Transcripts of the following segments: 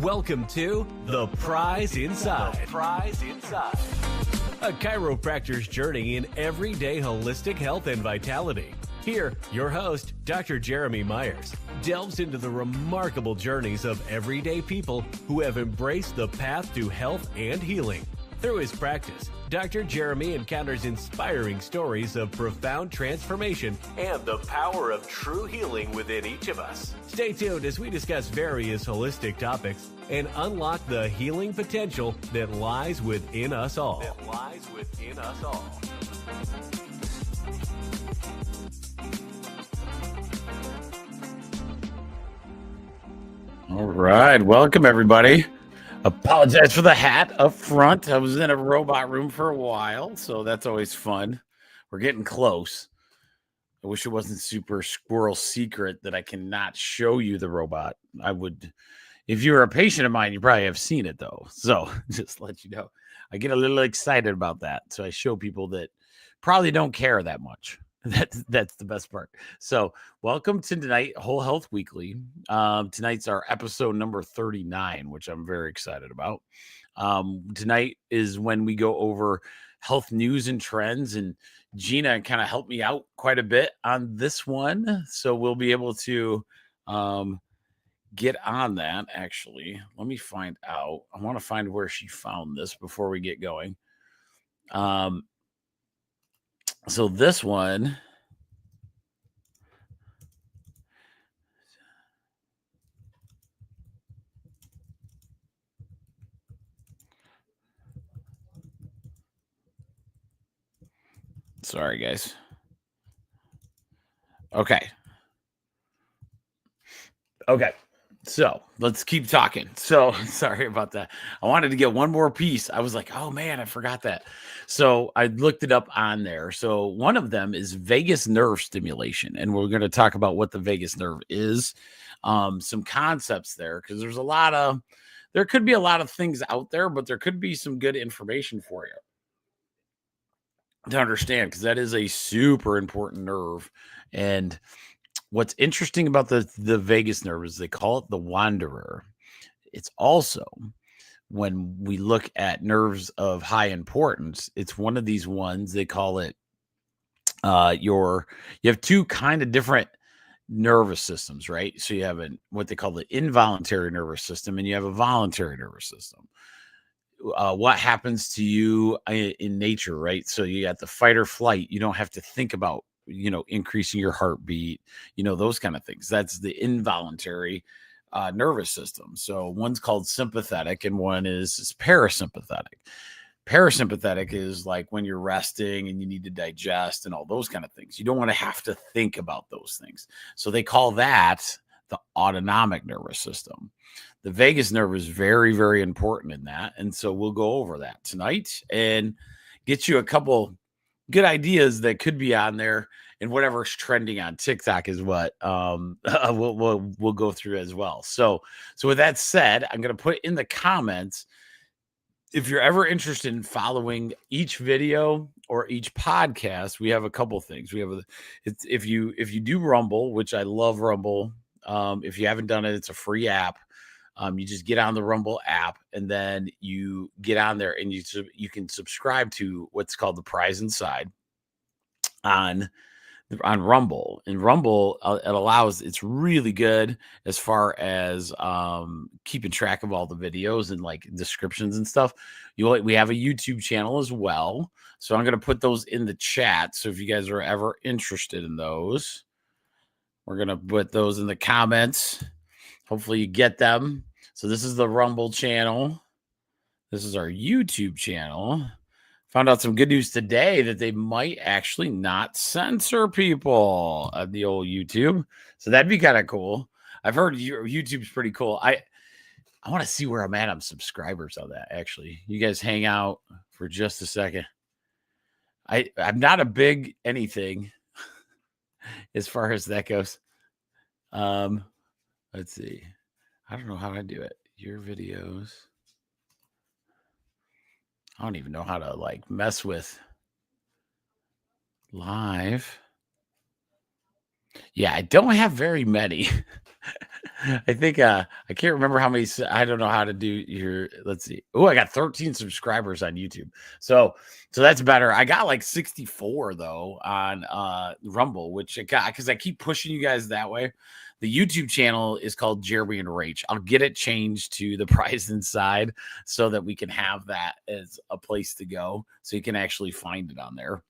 Welcome to The Prize Inside. A chiropractor's journey in everyday holistic health and vitality. Here, your host, Dr. Jeremy Myers, delves into the remarkable journeys of everyday people who have embraced the path to health and healing. Through his practice, Dr. Jeremy encounters inspiring stories of profound transformation and the power of true healing within each of us. Stay tuned as we discuss various holistic topics and unlock the healing potential that lies within us all. All right, welcome everybody. Apologize for the hat up front. I was in a robot room for a while, so that's always fun. We're getting close. I wish it wasn't super squirrel secret that I cannot show you the robot. I would, if you're a patient of mine, you probably have seen it though. So just let you know, I get a little excited about that. So I show people that probably don't care that much. That's the best part. So welcome to tonight, Whole Health Weekly. Tonight's our episode number 39, which I'm very excited about. Tonight is when we go over health news and trends, and Gina kind of helped me out quite a bit on this one. So we'll be able to get on that. Actually, let me find out. I want to find where she found this before we get going. So this one, sorry guys. Okay. So let's keep talking. So sorry about that. I wanted to get one more piece. I was like, oh man, I forgot that. So I looked it up on there. So one of them is vagus nerve stimulation. And we're going to talk about what the vagus nerve is. Some concepts there, because there could be a lot of things out there, but there could be some good information for you to understand, because that is a super important nerve. And what's interesting about the vagus nerve is they call it the wanderer. It's also, when we look at nerves of high importance, it's one of these ones, they call it you have two kind of different nervous systems, right? So you have what they call the involuntary nervous system, and you have a voluntary nervous system. What happens to you in nature, right? So you got the fight or flight. You don't have to think about increasing your heartbeat, those kind of things. That's the involuntary nervous system. So one's called sympathetic and one is parasympathetic. Parasympathetic is like when you're resting and you need to digest and all those kind of things. You don't want to have to think about those things. So they call that the autonomic nervous system. The vagus nerve is very, very important in that. And so we'll go over that tonight and get you a couple good ideas that could be on there, and whatever's trending on TikTok is what we'll go through as well. So with that said, I'm going to put in the comments, if you're ever interested in following each video or each podcast, we have a couple things. We have if you do Rumble, which I love Rumble. If you haven't done it, it's a free app. You just get on the Rumble app, and then you get on there, and you can subscribe to what's called the Prize Inside on Rumble. And Rumble, it's really good as far as keeping track of all the videos and like descriptions and stuff. We have a YouTube channel as well, so I'm going to put those in the chat. So if you guys are ever interested in those, we're going to put those in the comments. Hopefully you get them. So this is the Rumble channel. This is our YouTube channel. Found out some good news today that they might actually not censor people on the old YouTube. So that'd be kind of cool. I've heard YouTube's pretty cool. I want to see where I'm at on subscribers on that, actually. You guys hang out for just a second. I'm not a big anything as far as that goes. Let's see. I don't know how I do it. Your videos. I don't even know how to like mess with live. Yeah, I don't have very many. I think I can't remember how many. I don't know how to do your. Let's see. Oh, I got 13 subscribers on YouTube. So that's better. I got like 64 though on Rumble, which I got because I keep pushing you guys that way. The YouTube channel is called Jeremy and Rach. I'll get it changed to the Prize Inside so that we can have that as a place to go, so you can actually find it on there.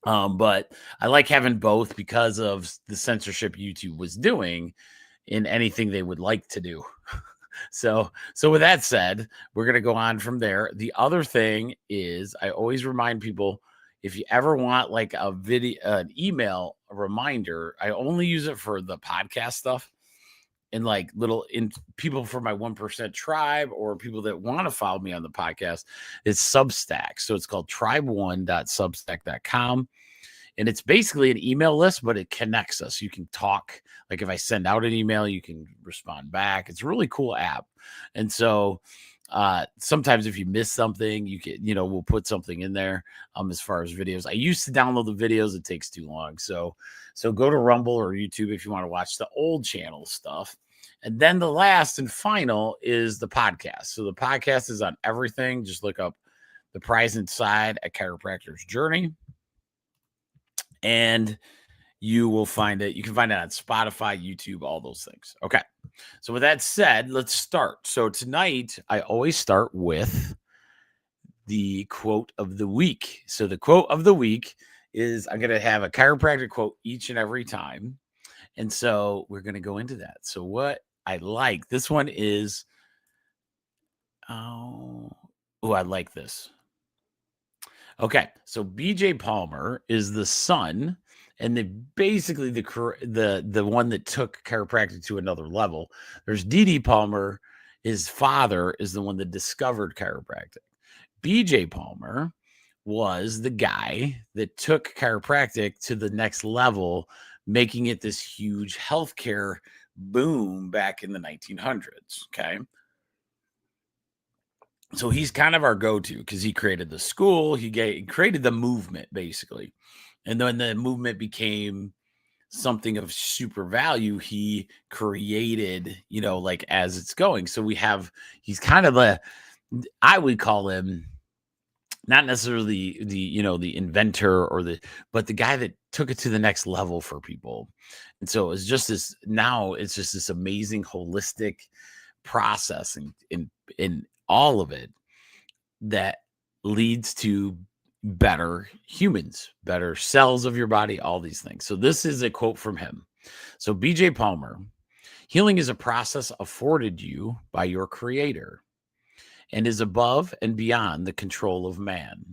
But I like having both because of the censorship YouTube was doing in anything they would like to do. So with that said, we're going to go on from there. The other thing is I always remind people, if you ever want like a video, an email, a reminder, I only use it for the podcast stuff and like people for my 1% tribe or people that want to follow me on the podcast. It's Substack. So it's called tribe1.substack.com. And it's basically an email list, but it connects us. You can talk. Like if I send out an email, you can respond back. It's a really cool app. And so sometimes if you miss something, you can, we'll put something in there as far as videos. I used to download the videos. It takes too long. So go to Rumble or YouTube if you want to watch the old channel stuff. And then the last and final is the podcast. So the podcast is on everything. Just look up The Prize Inside, A Chiropractor's Journey. And you will find it. You can find it on Spotify, YouTube, all those things. Okay. So with that said, let's start. So tonight, I always start with the quote of the week. So the quote of the week is I'm going to have a chiropractic quote each and every time. And so we're going to go into that. So what I like, this one is, I like this. Okay, so BJ Palmer is the son, and basically the one that took chiropractic to another level. There's D.D. Palmer. His father is the one that discovered chiropractic. BJ Palmer was the guy that took chiropractic to the next level, making it this huge healthcare boom back in the 1900s. Okay. So he's kind of our go-to because he created the school. He created the movement, basically. And then the movement became something of super value. He created, like as it's going. So he's kind of I would call him not necessarily the inventor but the guy that took it to the next level for people. And so it's just this amazing holistic process in all of it that leads to better humans, better cells of your body, all these things. So this is a quote from him. So BJ Palmer, healing is a process afforded you by your creator and is above and beyond the control of man.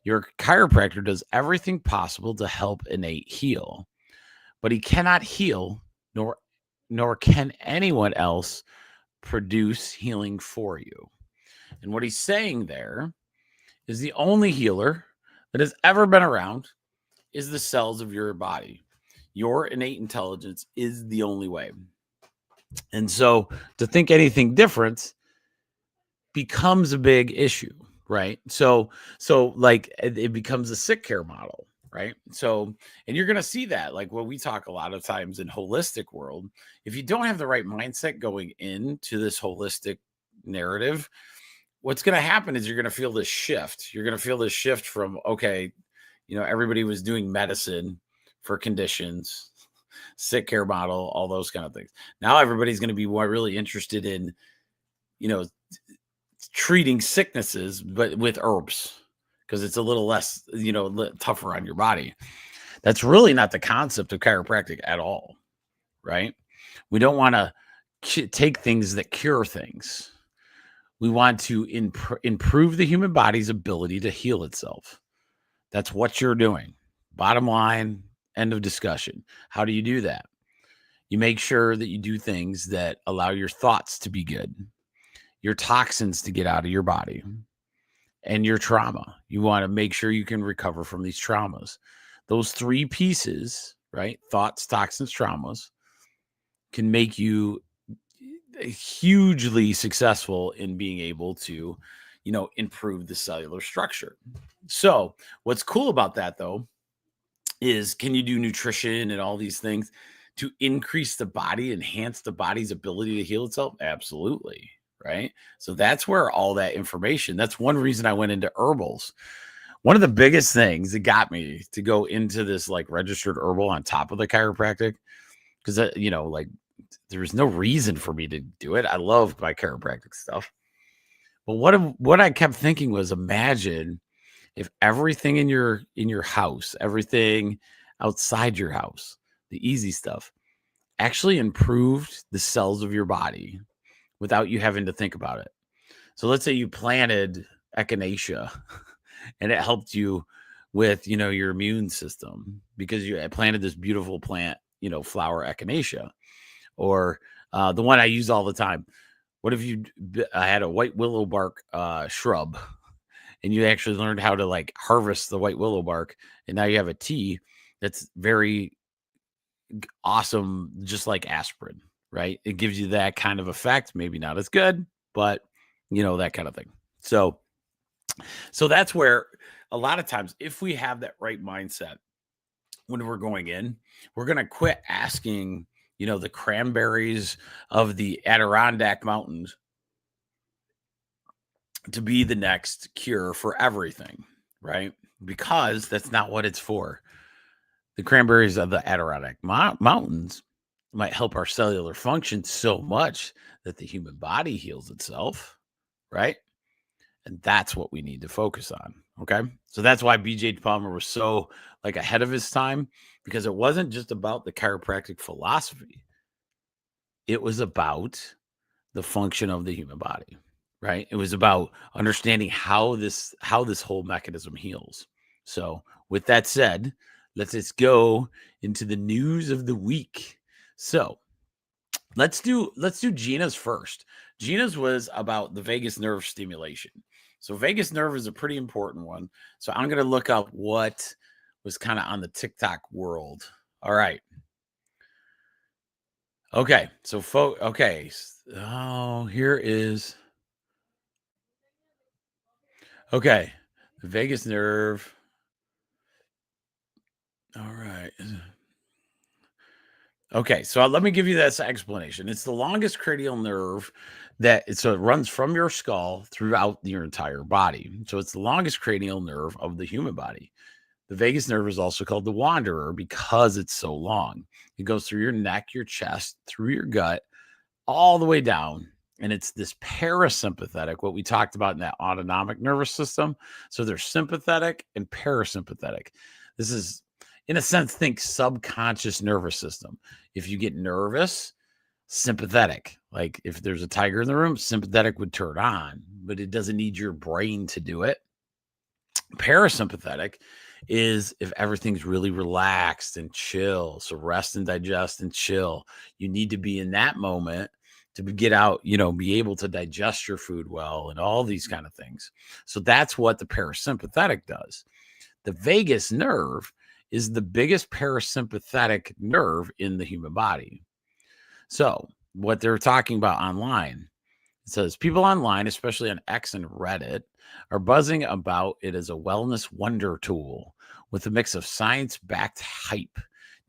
Your chiropractor does everything possible to help Innate heal, but he cannot heal, nor can anyone else produce healing for you. And what he's saying there is the only healer that has ever been around is the cells of your body. Your innate intelligence is the only way. And so to think anything different becomes a big issue, right? So like it becomes a sick care model, right? So, and you're going to see that, like what we talk a lot of times in holistic world, if you don't have the right mindset going into this holistic narrative, what's going to happen is you're going to feel this shift. You're going to feel this shift from, okay, everybody was doing medicine for conditions, sick care model, all those kind of things. Now everybody's going to be more really interested in, treating sicknesses, but with herbs, because it's a little less, tougher on your body. That's really not the concept of chiropractic at all, right? We don't want to take things that cure things. We want to improve the human body's ability to heal itself. That's what you're doing. Bottom line, end of discussion. How do you do that? You make sure that you do things that allow your thoughts to be good, your toxins to get out of your body, and your trauma. You want to make sure you can recover from these traumas. Those three pieces, right? Thoughts, toxins, traumas, can make you hugely successful in being able to, improve the cellular structure. So, what's cool about that though is, can you do nutrition and all these things to increase the body, enhance the body's ability to heal itself? Absolutely. Right. So that's where all that information, that's one reason I went into herbals. One of the biggest things that got me to go into this like registered herbal on top of the chiropractic, because, like there was no reason for me to do it. I loved my chiropractic stuff. But what I kept thinking was, imagine if everything in your house, everything outside your house, the easy stuff, actually improved the cells of your body without you having to think about it. So let's say you planted echinacea and it helped you with, your immune system because you had planted this beautiful plant, flower echinacea, or the one I use all the time. What if I had a white willow bark shrub, and you actually learned how to like harvest the white willow bark, and now you have a tea that's very awesome, just like aspirin, right? It gives you that kind of effect, maybe not as good, but that kind of thing. So that's where a lot of times, if we have that right mindset when we're going in, we're going to quit asking, the cranberries of the Adirondack Mountains to be the next cure for everything, right? Because that's not what it's for. The cranberries of the Adirondack Mountains might help our cellular function so much that the human body heals itself, right? And that's what we need to focus on. Okay. So that's why BJ Palmer was so like ahead of his time, because it wasn't just about the chiropractic philosophy. It was about the function of the human body, right? It was about understanding how this whole mechanism heals. So with that said, let's go into the news of the week. So let's do Gina's first. Gina's was about the vagus nerve stimulation. So vagus nerve is a pretty important one. So I'm going to look up what was kind of on the TikTok world. All right. Okay. So okay. Oh, here is. Okay. The vagus nerve. All right. Okay, so let me give you this explanation. It's the longest cranial nerve so it runs from your skull throughout your entire body. So it's the longest cranial nerve of the human body. The vagus nerve is also called the wanderer because it's so long. It goes through your neck, your chest, through your gut, all the way down. And it's this parasympathetic, what we talked about in that autonomic nervous system. So there's sympathetic and parasympathetic. This is, in a sense, think subconscious nervous system. If you get nervous, sympathetic, like if there's a tiger in the room, sympathetic would turn on, but it doesn't need your brain to do it. Parasympathetic is if everything's really relaxed and chill. So rest and digest and chill. You need to be in that moment to get out, be able to digest your food well and all these kind of things. So that's what the parasympathetic does. The vagus nerve is the biggest parasympathetic nerve in the human body. So what they're talking about online, it says people online, especially on X and Reddit, are buzzing about it as a wellness wonder tool with a mix of science-backed hype,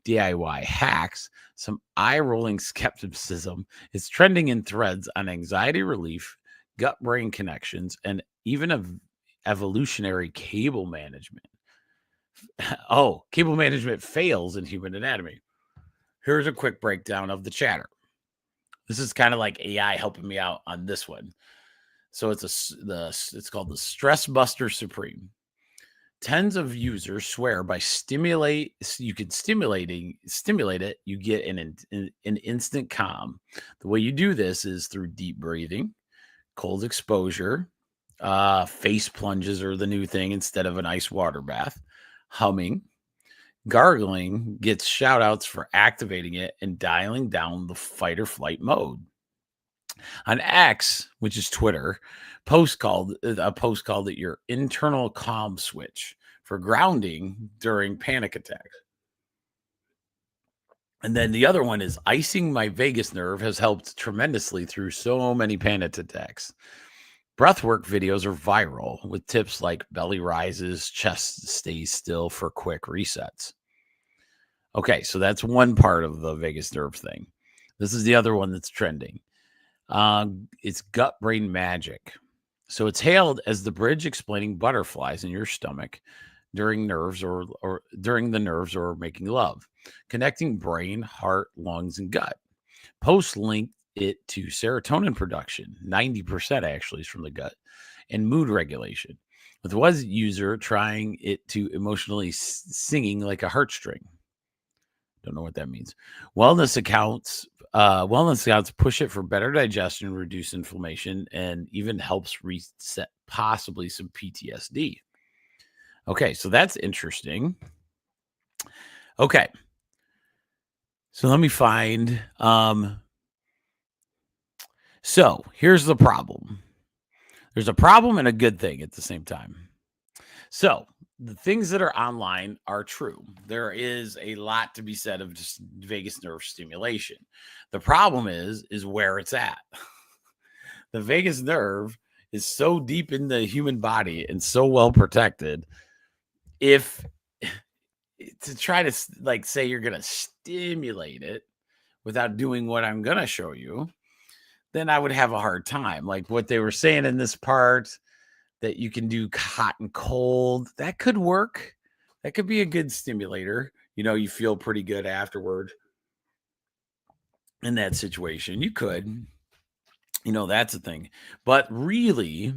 DIY hacks, some eye-rolling skepticism. It's trending in threads on anxiety relief, gut-brain connections, and even evolutionary cable management. Oh, cable management fails in human anatomy. Here's a quick breakdown of the chatter. This is kind of like AI helping me out on this one. So it's called the Stress Buster Supreme. Tens of users swear by stimulate it, you get an instant calm. The way you do this is through deep breathing, cold exposure, face plunges are the new thing instead of an ice water bath, humming, gargling gets shout outs for activating it and dialing down the fight or flight mode. On X, which is Twitter, a post called it your internal calm switch for grounding during panic attacks. And then the other one is icing my vagus nerve has helped tremendously through so many panic attacks. Breathwork videos are viral with tips like belly rises, chest stays still for quick resets. Okay, so that's one part of the vagus nerve thing. This is the other one that's trending. It's gut brain magic. So it's hailed as the bridge explaining butterflies in your stomach during nerves or during the nerves or making love, connecting brain, heart, lungs, and gut. Post link it to serotonin production, 90% actually is from the gut, and mood regulation, with one user trying it to emotionally singing like a heartstring. Don't know what that means. Wellness accounts push it for better digestion, reduce inflammation, and even helps reset possibly some PTSD. Okay, so that's interesting. Okay. So let me find so here's the problem. There's a problem and a good thing at the same time. So the things that are online are true. There is a lot to be said of just vagus nerve stimulation. The problem is where it's at. The vagus nerve is so deep in the human body and so well protected. If to try to like say you're going to stimulate it without doing what I'm going to show you, then I would have a hard time. Like what they were saying in this part, that you can do hot and cold, that could work. That could be a good stimulator. You feel pretty good afterward in that situation. You could, that's a thing. But really,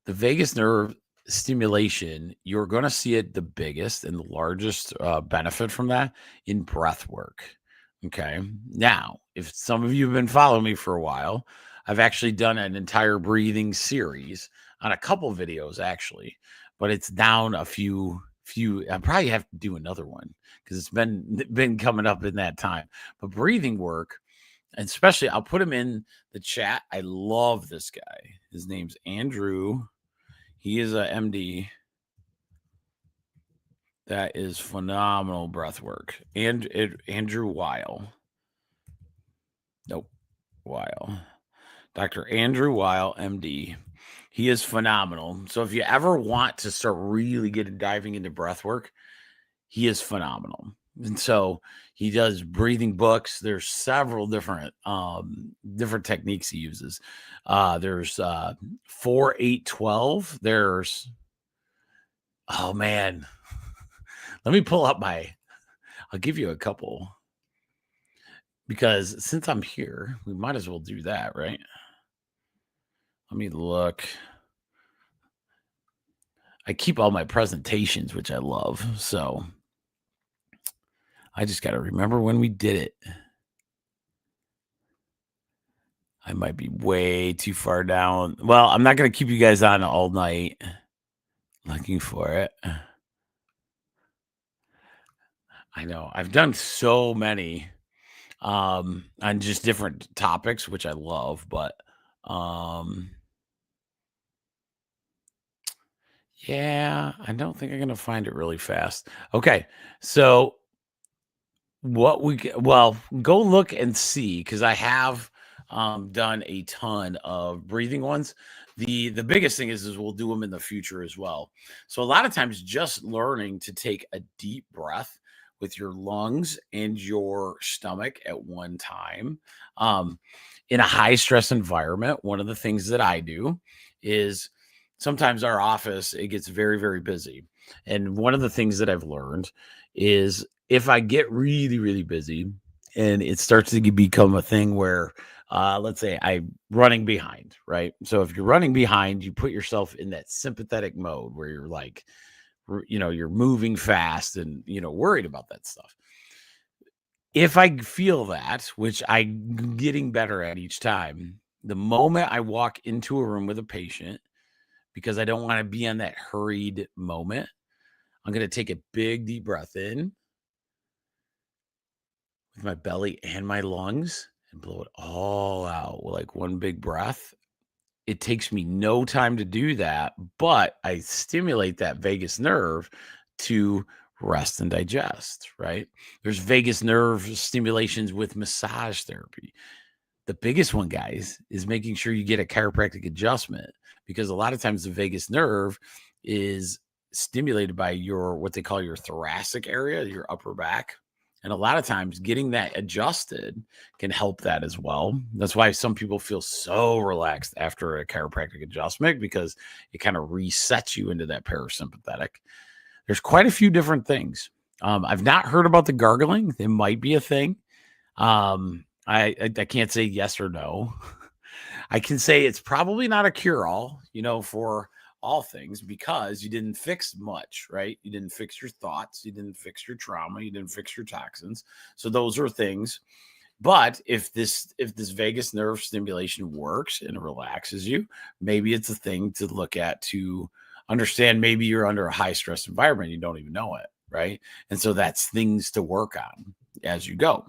the vagus nerve stimulation, you're going to see it the biggest and the largest benefit from that in breath work. Okay. Now, if some of you have been following me for a while, I've actually done an entire breathing series on a couple videos actually, but it's down a few. I probably have to do another one because it's been coming up in that time. But breathing work, and especially I'll put him in the chat. I love this guy. His name's Andrew. He is a MD. That is phenomenal breath work. And Andrew Weil. Nope. Weil. Dr. Andrew Weil, MD. He is phenomenal. So if you ever want to start really diving into breath work, he is phenomenal. And so he does breathing books. There's several different techniques he uses. There's 4, 8, 12. There's, oh man, let me pull up I'll give you a couple because since I'm here, we might as well do that, right? Let me look. I keep all my presentations, which I love. So I just got to remember when we did it. I might be way too far down. Well, I'm not going to keep you guys on all night looking for it. I know. I've done so many on just different topics, which I love, but yeah, I don't think I'm going to find it really fast. Okay. So go look and see, because I have done a ton of breathing ones. The biggest thing is we'll do them in the future as well. So a lot of times just learning to take a deep breath with your lungs and your stomach at one time in a high stress environment. One of the things that I do is sometimes our office, it gets very, very busy. And one of the things that I've learned is if I get really, really busy and it starts to become a thing where, let's say I'm running behind, right? So if you're running behind, you put yourself in that sympathetic mode where you're like, you're moving fast and, worried about that stuff. If I feel that, which I'm getting better at each time, the moment I walk into a room with a patient, because I don't want to be in that hurried moment, I'm going to take a big deep breath in with my belly and my lungs and blow it all out with like one big breath. It takes me no time to do that, but I stimulate that vagus nerve to rest and digest, right? There's vagus nerve stimulations with massage therapy. The biggest one, guys, is making sure you get a chiropractic adjustment, because a lot of times the vagus nerve is stimulated by what they call your thoracic area, your upper back. And a lot of times getting that adjusted can help that as well. That's why some people feel so relaxed after a chiropractic adjustment, because it kind of resets you into that parasympathetic. There's quite a few different things. I've not heard about the gargling. It might be a thing. I can't say yes or no. I can say it's probably not a cure-all, for all things, because you didn't fix much, right? You didn't fix your thoughts, you didn't fix your trauma, you didn't fix your toxins. So those are things. But if this vagus nerve stimulation works and relaxes you, maybe it's a thing to look at to understand. Maybe you're under a high stress environment, you don't even know it, right? And so that's things to work on as you go.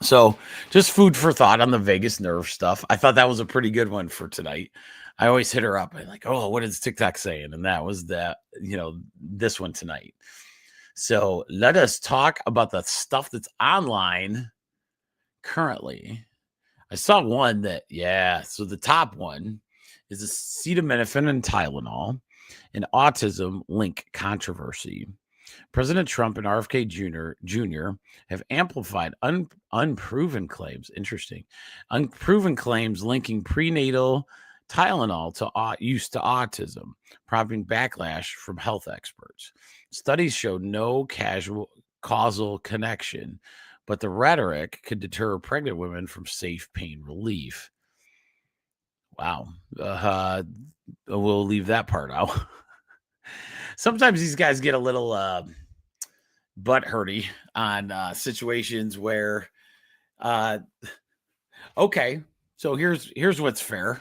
So just food for thought on the vagus nerve stuff. I thought that was a pretty good one for tonight. I always hit her up. I'm like, oh, what is TikTok saying? And that was this one tonight. So let us talk about the stuff that's online currently. I saw one so the top one is acetaminophen and Tylenol, an autism link controversy. President Trump and RFK Jr. have amplified unproven claims. Interesting. Unproven claims linking prenatal Tylenol to use to autism, prompting backlash from health experts. Studies showed no causal connection, but the rhetoric could deter pregnant women from safe pain relief. Wow. We'll leave that part out. Sometimes these guys get a little butt hurty on situations where okay, so here's what's fair.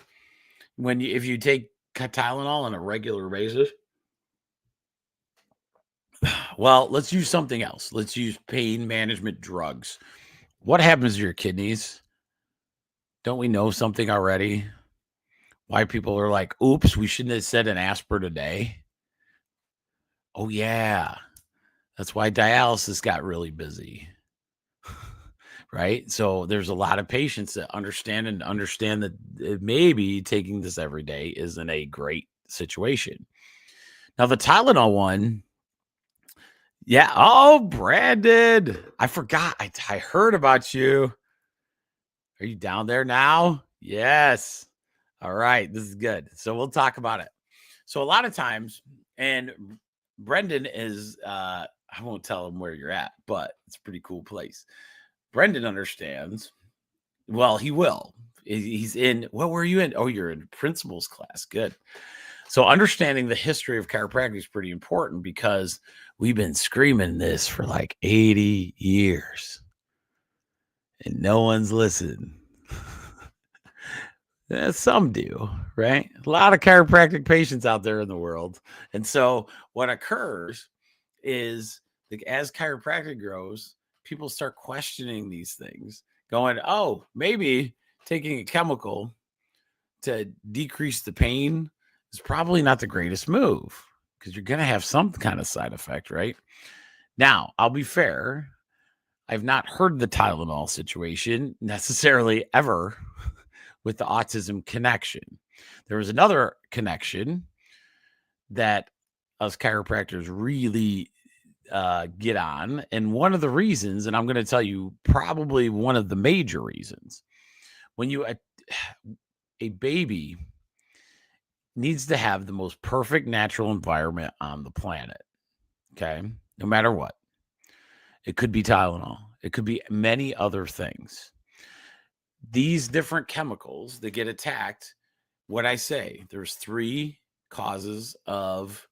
If you take Tylenol on a regular basis, well, let's use something else. Let's use pain management drugs. What happens to your kidneys? Don't we know something already? Why people are like, oops, we shouldn't have said an aspirin a day. Oh yeah, that's why dialysis got really busy. Right? So there's a lot of patients that understand that maybe taking this every day isn't a great situation. Now, the Tylenol one, yeah. Oh, Brandon, I forgot. I heard about you. Are you down there now? Yes. All right. This is good. So we'll talk about it. So a lot of times, and Brendan is, I won't tell him where you're at, but it's a pretty cool place. Brendan understands. Well, he will. He's in, what were you in? Oh, you're in principles class. Good. So understanding the history of chiropractic is pretty important, because we've been screaming this for like 80 years and no one's listened. Some do, right? A lot of chiropractic patients out there in the world. And so what occurs is, like, as chiropractic grows, people start questioning these things, going, oh, maybe taking a chemical to decrease the pain is probably not the greatest move, because you're going to have some kind of side effect, right? Now, I'll be fair. I've not heard the Tylenol situation necessarily ever with the autism connection. There was another connection that us chiropractors really get on. And one of the reasons, and I'm going to tell you probably one of the major reasons, when a baby needs to have the most perfect natural environment on the planet. Okay. No matter what. It could be Tylenol. It could be many other things. These different chemicals that get attacked, what I say, there's 3 causes of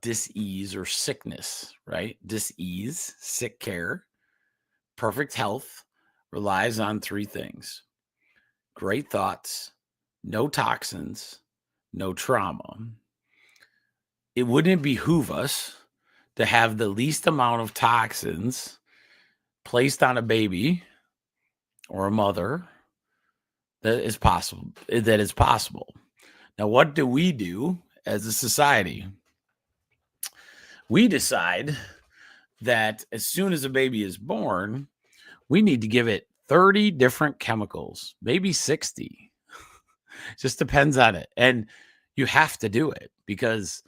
dis-ease or sickness, right? Dis-ease, sick care. Perfect health relies on 3 things: great thoughts, no toxins, no trauma. It wouldn't behoove us to have the least amount of toxins placed on a baby or a mother that is possible. Now, what do we do as a society? We decide that as soon as a baby is born, we need to give it 30 different chemicals, maybe 60. Just depends on it. And you have to do it because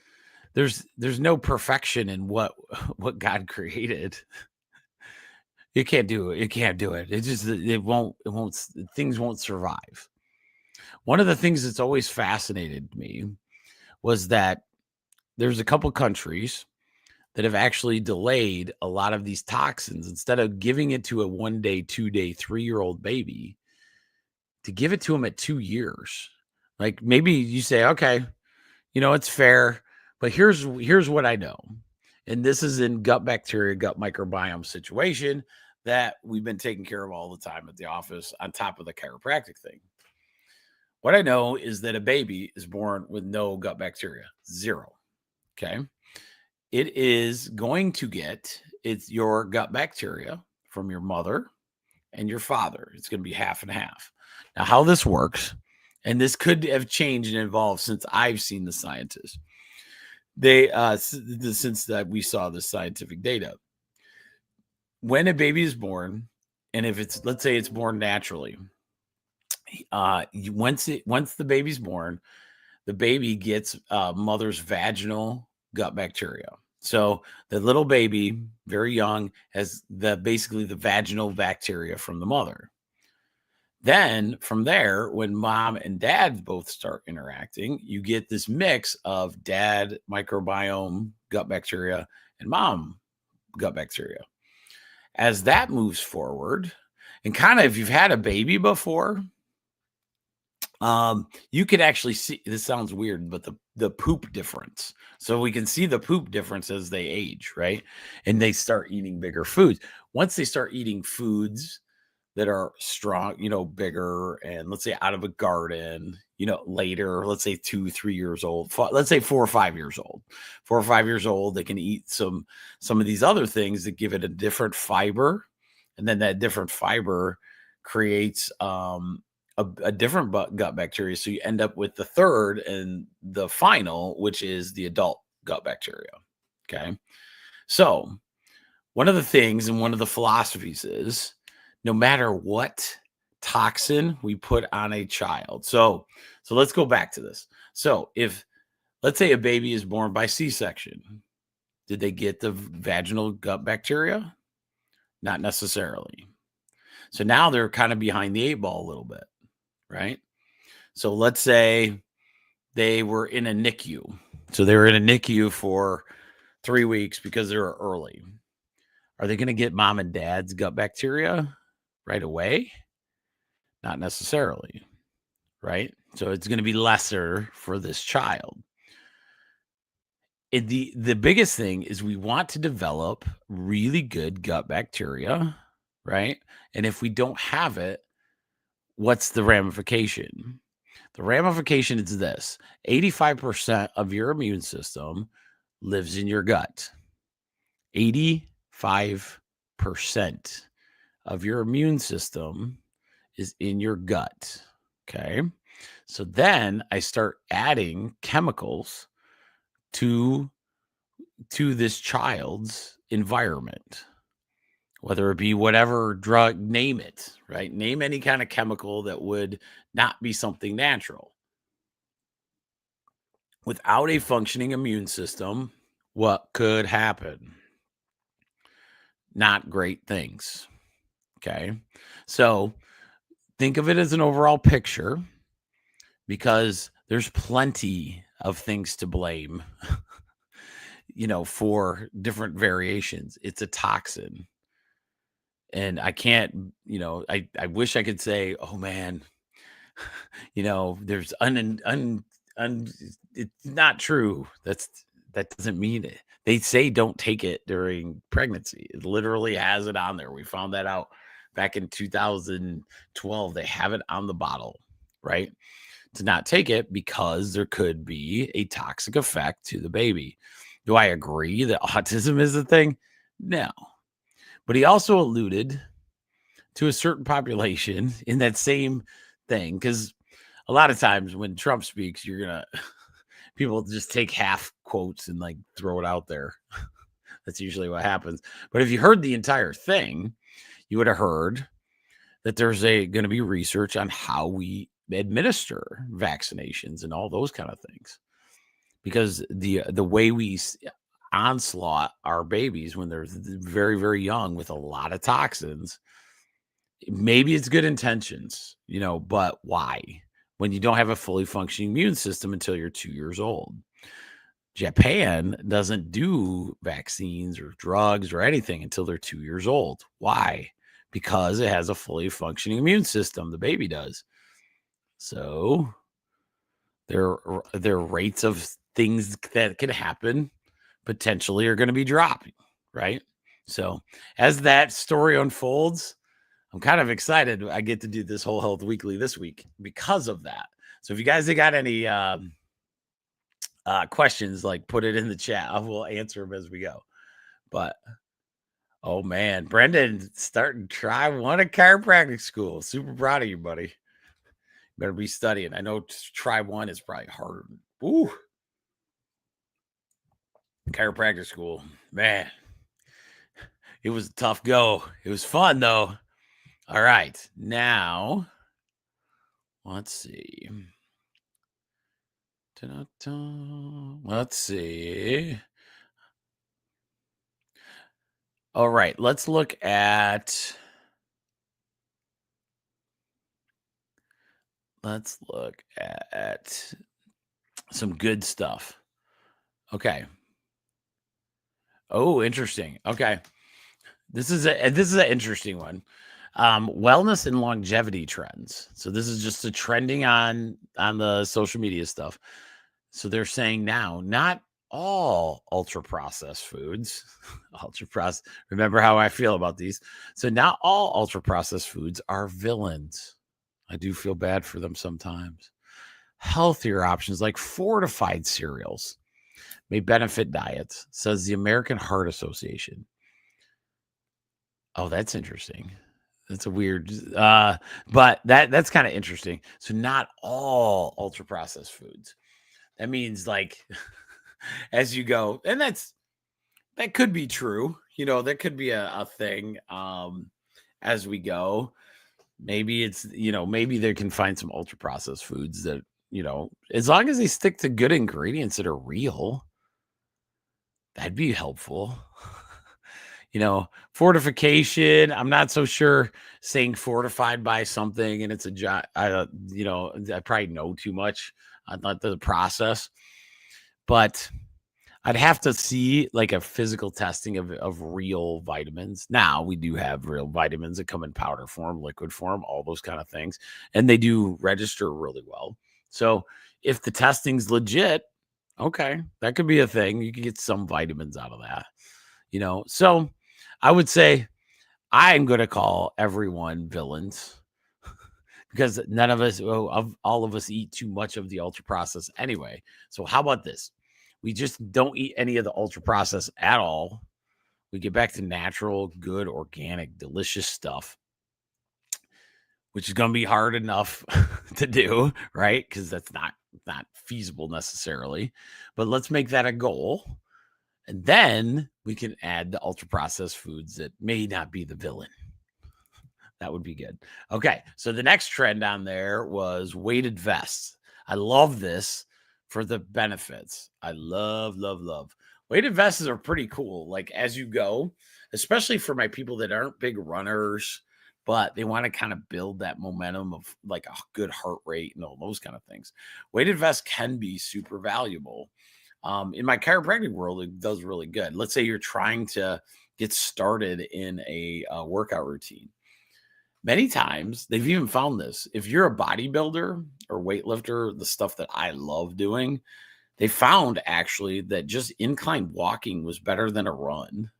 there's no perfection in what God created. You can't do it. You can't do it. It won't things won't survive. One of the things that's always fascinated me was that there's a couple countries that have actually delayed a lot of these toxins instead of giving it to a 1 day, 2 day, 3-year-old baby, to give it to them at 2 years. Like maybe you say, okay, it's fair, but here's what I know. And this is in gut bacteria, gut microbiome situation that we've been taking care of all the time at the office on top of the chiropractic thing. What I know is that a baby is born with no gut bacteria, 0. Okay. It is going to get your gut bacteria from your mother and your father. It's going to be half and half. Now, how this works, and this could have changed and evolved since I've seen the scientists. Since that we saw the scientific data. When a baby is born, and if let's say it's born naturally, once the baby's born, the baby gets mother's vaginal gut bacteria. So the little baby, very young, has basically the vaginal bacteria from the mother. Then from there, when mom and dad both start interacting, you get this mix of dad microbiome gut bacteria and mom gut bacteria. As that moves forward, and kind of if you've had a baby before, you could actually see, this sounds weird, but the poop difference. So we can see the poop difference as they age, right? And they start eating bigger foods. Once they start eating foods that are strong, bigger, and let's say out of a garden, later, let's say 2-3 years old, let's say 4 or 5 years old. 4 or 5 years old, they can eat some of these other things that give it a different fiber, and then that different fiber creates a different gut bacteria. So you end up with the third and the final, which is the adult gut bacteria. Okay. So one of the things and one of the philosophies is no matter what toxin we put on a child. So let's go back to this. So if, let's say a baby is born by C-section, did they get the vaginal gut bacteria? Not necessarily. So now they're kind of behind the 8 ball a little bit, right? So let's say they were in a NICU. So they were in a NICU for 3 weeks because they were early. Are they going to get mom and dad's gut bacteria right away? Not necessarily, right? So it's going to be lesser for this child. The biggest thing is we want to develop really good gut bacteria, right? And if we don't have it, what's the ramification? The ramification is this: 85% of your immune system lives in your gut. 85% of your immune system is in your gut. Okay. So then I start adding chemicals to this child's environment, whether it be whatever drug, name it, right? Name any kind of chemical that would not be something natural. Without a functioning immune system, what could happen? Not great things. Okay. So think of it as an overall picture, because there's plenty of things to blame, for different variations. It's a toxin. And I can't, I wish I could say, oh man, there's it's not true. That doesn't mean it. They say don't take it during pregnancy. It literally has it on there. We found that out back in 2012. They have it on the bottle, right? To not take it because there could be a toxic effect to the baby. Do I agree that autism is a thing? No. But he also alluded to a certain population in that same thing, because a lot of times when Trump speaks, you're going to, people just take half quotes and like throw it out there. That's usually what happens. But if you heard the entire thing, you would have heard that there's going to be research on how we administer vaccinations and all those kind of things, because the way we onslaught our babies when they're very, very young with a lot of toxins, maybe it's good intentions, but why? When you don't have a fully functioning immune system until you're 2 years old. Japan doesn't do vaccines or drugs or anything until they're 2 years old. Why? Because it has a fully functioning immune system. The baby does. So their rates of things that can happen potentially are going to be dropping, right? So as that story unfolds, I'm kind of excited. I get to do this Whole Health Weekly this week because of that. So if you guys have got any questions, like put it in the chat. I will answer them as we go. But oh man, Brendan starting try one at chiropractic school. Super proud of you, buddy. Better be studying. I know try one is probably harder. Ooh. Chiropractic school, man. It was a tough go. It was fun though. All right. Now, let's see. Let's see. All right. Let's look at. Some good stuff. Okay. Oh, interesting. Okay. This is an interesting one. Wellness and longevity trends. So this is just a trending on the social media stuff. So they're saying now, not all ultra processed foods, remember how I feel about these. So not all ultra processed foods are villains. I do feel bad for them sometimes. Healthier options like fortified cereals may benefit diets, says the American Heart Association. Oh, that's interesting. That's a weird, but that's kind of interesting. So not all ultra processed foods. That means like as you go, and that could be true. That could be a thing as we go. Maybe it's, maybe they can find some ultra processed foods that, as long as they stick to good ingredients that are real, that'd be helpful. Fortification. I'm not so sure saying fortified by something and it's I probably know too much on the process, but I'd have to see like a physical testing of real vitamins. Now we do have real vitamins that come in powder form, liquid form, all those kind of things. And they do register really well. So if the testing's legit, okay, that could be a thing. You can get some vitamins out of that, So I would say I'm going to call everyone villains because none of us, all of us eat too much of the ultra processed anyway. So how about this? We just don't eat any of the ultra processed at all. We get back to natural, good, organic, delicious stuff, which is going to be hard enough to do, right? Because that's not feasible necessarily. But let's make that a goal. And then we can add the ultra processed foods that may not be the villain. That would be good. Okay. So the next trend on there was weighted vests. I love this for the benefits. I love. Weighted vests are pretty cool. Like as you go, especially for my people that aren't big runners, but they want to kind of build that momentum of like a good heart rate and all those kind of things. Weighted vests can be super valuable. In my chiropractic world, it does really good. Let's say you're trying to get started in a workout routine. Many times they've even found this. If you're a bodybuilder or weightlifter, the stuff that I love doing, they found actually that just incline walking was better than a run,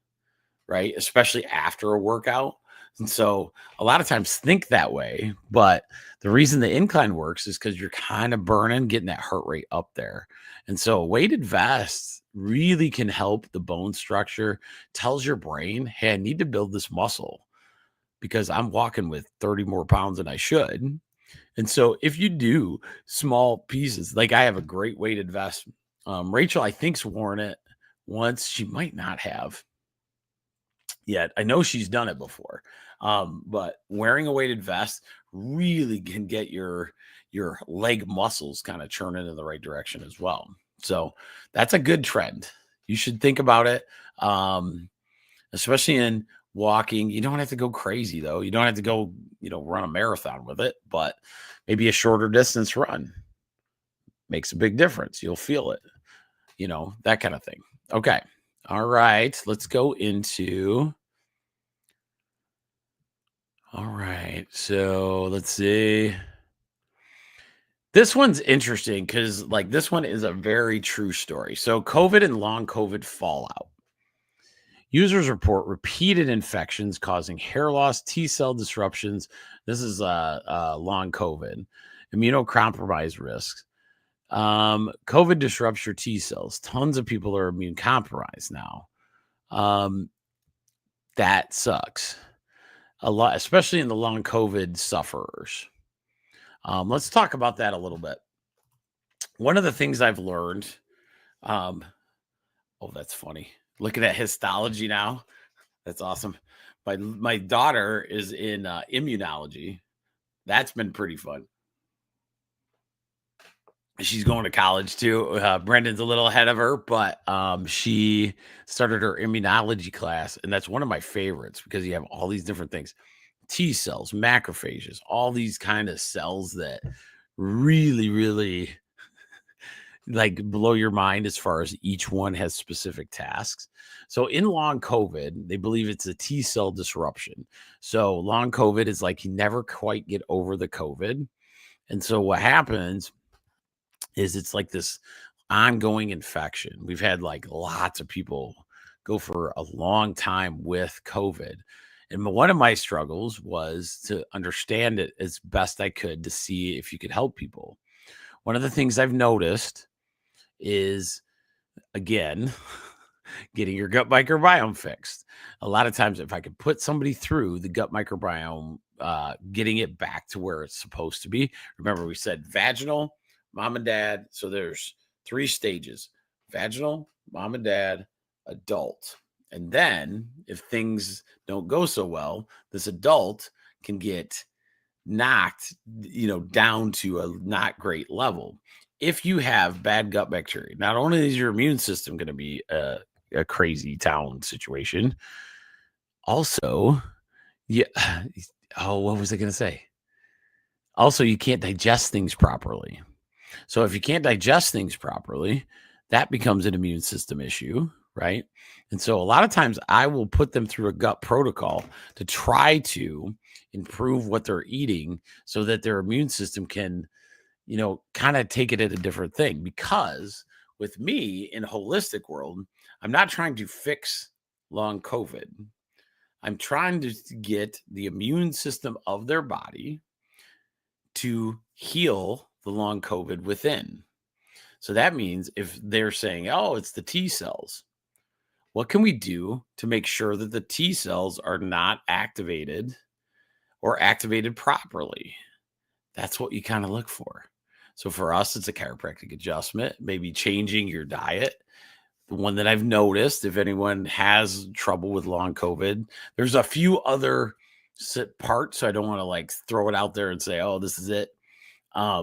right? Especially after a workout. And so a lot of times think that way, but the reason the incline works is because you're kind of burning, getting that heart rate up there. And so a weighted vest really can help the bone structure, tells your brain, hey, I need to build this muscle because I'm walking with 30 more pounds than I should. And so if you do small pieces, like I have a great weighted vest. Rachel, I think's worn it once. She might not have yet. I know she's done it before. But wearing a weighted vest really can get your leg muscles kind of churning in the right direction as well. So that's a good trend. You should think about it. Especially in walking. You don't have to go crazy though. You don't have to go, run a marathon with it, but maybe a shorter distance run makes a big difference. You'll feel it, that kind of thing. Okay. All right. Let's go into. All right. So let's see. This one's interesting because, this one is a very true story. So, COVID and long COVID fallout. Users report repeated infections causing hair loss, T cell disruptions. This is long COVID, immunocompromised risks. COVID disrupts your T cells. Tons of people are immune compromised now. That sucks a lot, especially in the long COVID sufferers. Let's talk about that a little bit. One of the things I've learned, oh, that's funny. Looking at histology now. That's awesome. My daughter is in immunology. That's been pretty fun. She's going to college too. Brendan's a little ahead of her, but she started her immunology class, and that's one of my favorites because you have all these different things. T cells, macrophages, all these kind of cells that really, really blow your mind as far as each one has specific tasks. So in long COVID, they believe it's a T cell disruption. So long COVID is like you never quite get over the COVID. And so what happens is it's like this ongoing infection. We've had lots of people go for a long time with COVID. And one of my struggles was to understand it as best I could to see if you could help people. One of the things I've noticed is, again, getting your gut microbiome fixed. A lot of times, if I could put somebody through the gut microbiome, getting it back to where it's supposed to be. Remember, we said vaginal, mom and dad. So there's 3 stages: vaginal, mom and dad, adult. And then if things don't go so well, this adult can get knocked, down to a not great level. If you have bad gut bacteria, not only is your immune system going to be a crazy town situation, also, yeah. Oh, what was I going to say? Also, you can't digest things properly. So if you can't digest things properly, that becomes an immune system issue, right? And so a lot of times I will put them through a gut protocol to try to improve what they're eating so that their immune system can, kind of take it at a different thing. Because with me in a holistic world, I'm not trying to fix long COVID. I'm trying to get the immune system of their body to heal the long COVID within. So that means if they're saying, oh, it's the T cells, what can we do to make sure that the T cells are not activated or activated properly? That's what you kind of look for. So for us, it's a chiropractic adjustment, maybe changing your diet. The one that I've noticed, if anyone has trouble with long COVID, there's a few other parts. So I don't want to throw it out there and say, oh, this is it. A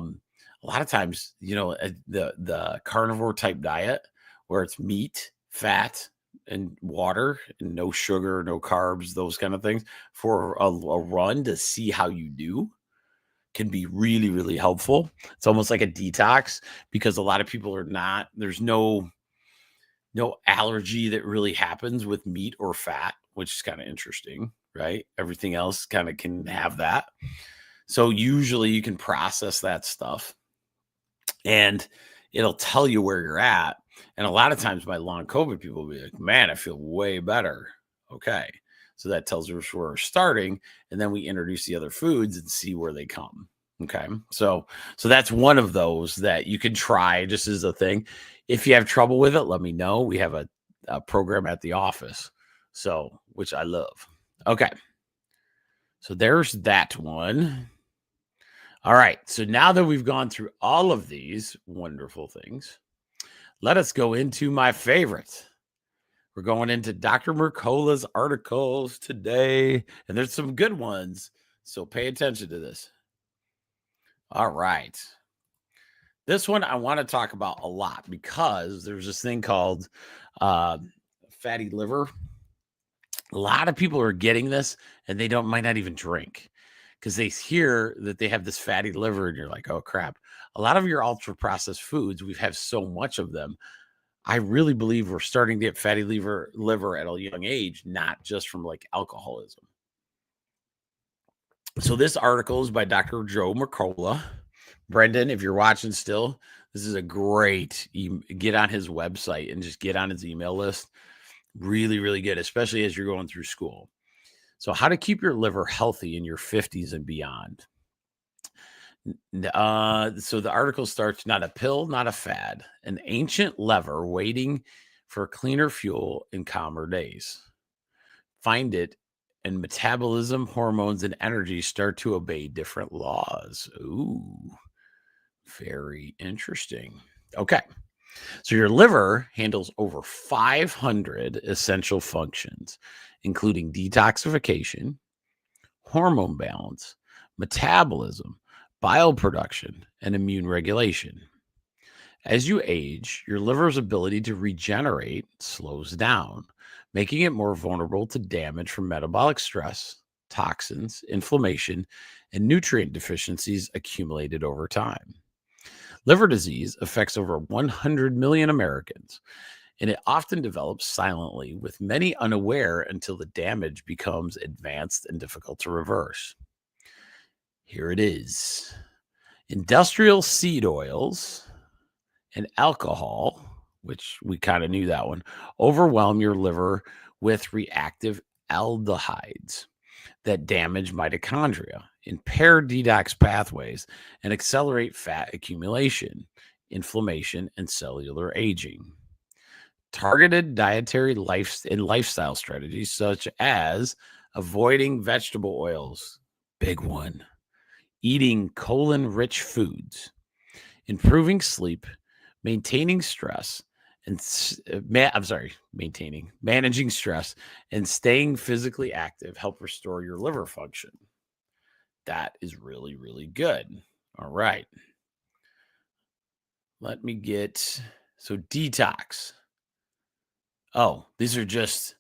lot of times, the carnivore type diet where it's meat, fat, and water, and no sugar, no carbs, those kind of things for a run to see how you do can be really, really helpful. It's almost like a detox because a lot of people there's no allergy that really happens with meat or fat, which is kind of interesting, right? Everything else kind of can have that. So usually you can process that stuff and it'll tell you where you're at. And a lot of times my long COVID people will be like, man, I feel way better. Okay. So that tells us where we're starting. And then we introduce the other foods and see where they come. Okay. So that's one of those that you can try just as a thing. If you have trouble with it, let me know. We have a program at the office. So, which I love. Okay. So there's that one. All right. So now that we've gone through all of these wonderful things, let us go into my favorite. We're going into Dr. Mercola's articles today, and there's some good ones. So pay attention to this. All right. This one I want to talk about a lot because there's this thing called fatty liver. A lot of people are getting this and they might not even drink because they hear that they have this fatty liver and you're like, oh crap. A lot of your ultra processed foods, we have so much of them. I really believe we're starting to get fatty liver at a young age, not just from like alcoholism. So this article is by Dr. Joe Mercola. Brendan, if you're watching still, this is a great, get on his website and just get on his email list. Really, really good, especially as you're going through school. So how to keep your liver healthy in your 50s and beyond. So the article starts, not a pill, not a fad, an ancient lever waiting for cleaner fuel in calmer days. Find it, and metabolism, hormones, and energy start to obey different laws. Ooh, very interesting. Okay. So your liver handles over 500 essential functions, including detoxification, hormone balance, metabolism, bile production, and immune regulation. As you age, your liver's ability to regenerate slows down, making it more vulnerable to damage from metabolic stress, toxins, inflammation, and nutrient deficiencies accumulated over time. Liver disease affects over 100 million Americans, and it often develops silently, with many unaware until the damage becomes advanced and difficult to reverse. Here it is. Industrial seed oils and alcohol, which we kind of knew that one, overwhelm your liver with reactive aldehydes that damage mitochondria, impair detox pathways, and accelerate fat accumulation, inflammation, and cellular aging. Targeted dietary lifestyle strategies such as avoiding vegetable oils, big one, eating colon-rich foods, improving sleep, managing stress, and staying physically active help restore your liver function. That is really, really good. All right. Let me get, so detox. Oh, these are just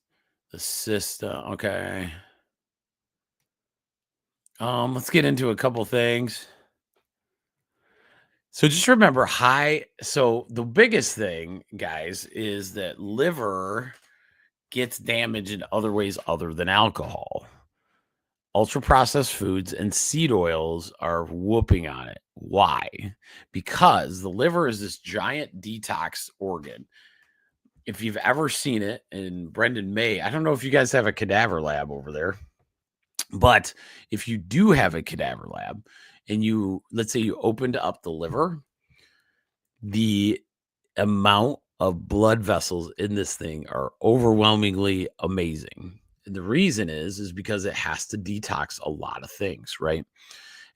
the system. Okay. Let's get into a couple things. So just remember so the biggest thing, guys, is that liver gets damaged in other ways other than alcohol. Ultra processed foods and seed oils are whooping on it. Why? Because the liver is this giant detox organ. If you've ever seen it, and Brendan may, I don't know if you guys have a cadaver lab over there, but if you do have a cadaver lab and let's say you opened up the liver, the amount of blood vessels in this thing are overwhelmingly amazing. And the reason is because it has to detox a lot of things, right?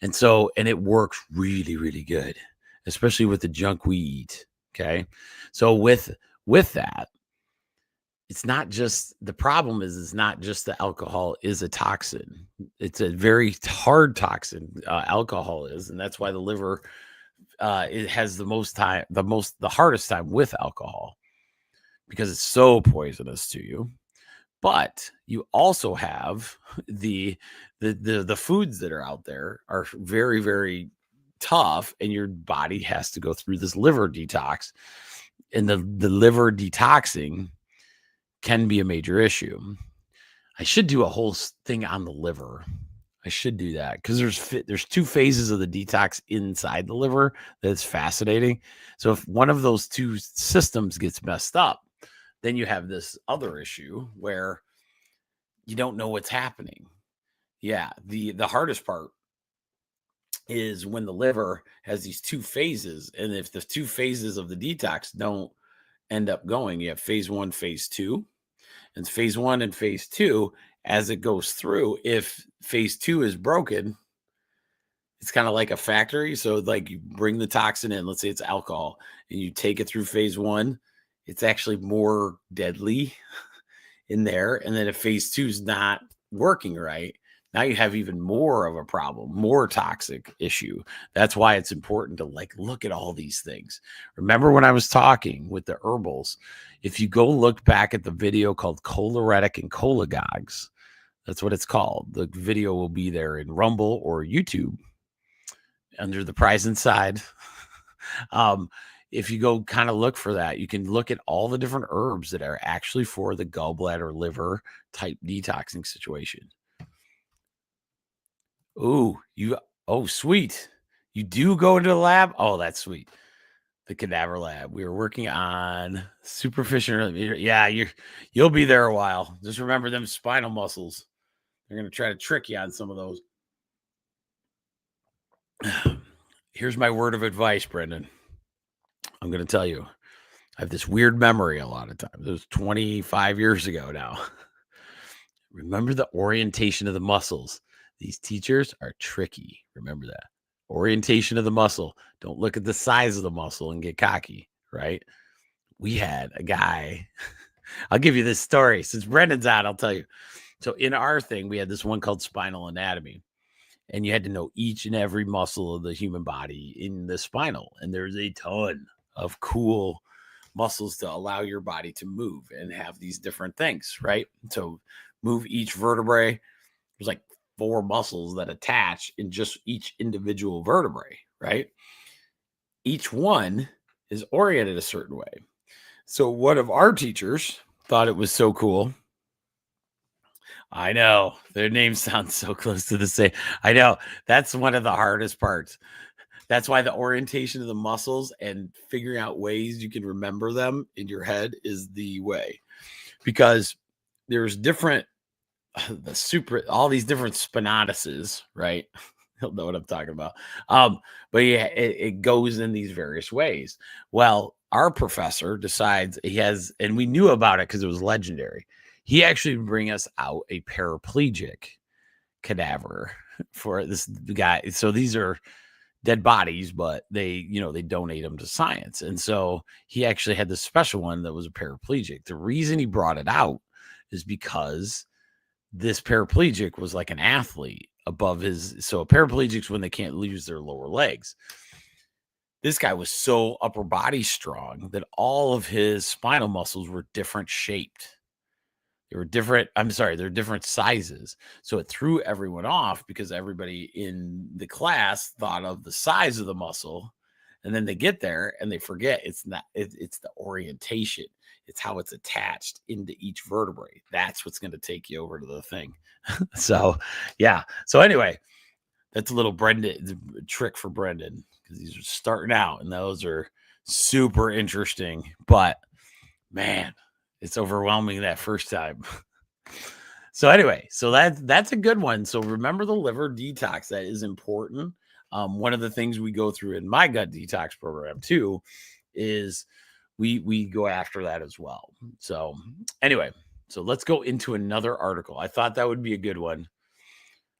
And it works really, really good, especially with the junk we eat. Okay. So with that, it's not just, the problem is it's not just the alcohol is a toxin. It's a very hard toxin, alcohol is, and that's why the liver it has the hardest time with alcohol, because it's so poisonous to you. But you also have the foods that are out there are very, very tough, and your body has to go through this liver detox, and the liver detoxing can be a major issue. I should do a whole thing on the liver. I should do that because there's two phases of the detox inside the liver that's fascinating. So if one of those two systems gets messed up, then you have this other issue where you don't know what's happening. Yeah, the hardest part is when the liver has these two phases, and if the two phases of the detox don't end up going, you have phase 1, phase 2. And phase 1 and phase 2, as it goes through, if phase 2 is broken, it's kind of like a factory. So like you bring the toxin in, let's say it's alcohol, and you take it through phase 1, it's actually more deadly in there. And then if phase 2 is not working right, now you have even more of a problem, more toxic issue. That's why it's important to like look at all these things. Remember when I was talking with the herbals, if you go look back at the video called Choleretic and Cholagogues, that's what it's called. The video will be there in Rumble or YouTube under the prize inside. If you go kind of look for that, you can look at all the different herbs that are actually for the gallbladder liver type detoxing situation. Oh, sweet. You do go into the lab? Oh, that's sweet. The cadaver lab. We were working on superficial. Yeah, you'll be there a while. Just remember them spinal muscles. They're going to try to trick you on some of those. Here's my word of advice, Brendan. I'm going to tell you, I have this weird memory a lot of times. It was 25 years ago now. Remember the orientation of the muscles. These teachers are tricky. Remember that. Orientation of the muscle. Don't look at the size of the muscle and get cocky, right? We had a guy. I'll give you this story. Since Brendan's on, I'll tell you. So in our thing, we had this one called spinal anatomy. And you had to know each and every muscle of the human body in the spinal. And there's a ton of cool muscles to allow your body to move and have these different things, right? So move each vertebrae. There's like 4 muscles that attach in just each individual vertebrae, right? Each one is oriented a certain way. So one of our teachers thought it was so cool. I know their names sound so close to the same. I know that's one of the hardest parts. That's why the orientation of the muscles and figuring out ways you can remember them in your head is the way, because there's different, all these different spinatuses, right? You'll know what I'm talking about. But yeah, it goes in these various ways. Well, our professor decides he has, and we knew about it because it was legendary. He actually bring us out a paraplegic cadaver for this guy. So these are dead bodies, but they donate them to science. And so he actually had this special one that was a paraplegic. The reason he brought it out is because this paraplegic was like an athlete above his. So paraplegics when they can't use their lower legs. This guy was so upper body strong that all of his spinal muscles were different shaped. They were different. They're different sizes. So it threw everyone off because everybody in the class thought of the size of the muscle. And then they get there and they forget it's not, it's the orientation. It's how it's attached into each vertebrae. That's what's going to take you over to the thing. So, yeah. So anyway, that's a little Brendan trick for Brendan because he's starting out and those are super interesting. But man, it's overwhelming that first time. So anyway, so that's a good one. So remember the liver detox. That is important. One of the things we go through in my gut detox program too is we go after that as well. So anyway, so let's go into another article. I thought that would be a good one.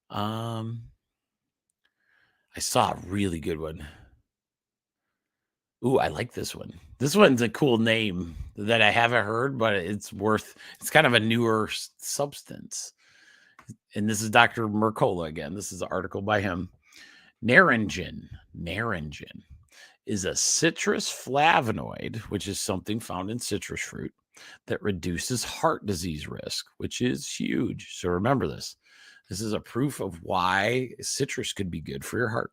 I saw a really good one. Ooh, I like this one. This one's a cool name that I haven't heard, but it's kind of a newer substance. And this is Dr. Mercola again. This is an article by him. Naringin is a citrus flavonoid, which is something found in citrus fruit that reduces heart disease risk, which is huge. So remember this. This is a proof of why citrus could be good for your heart.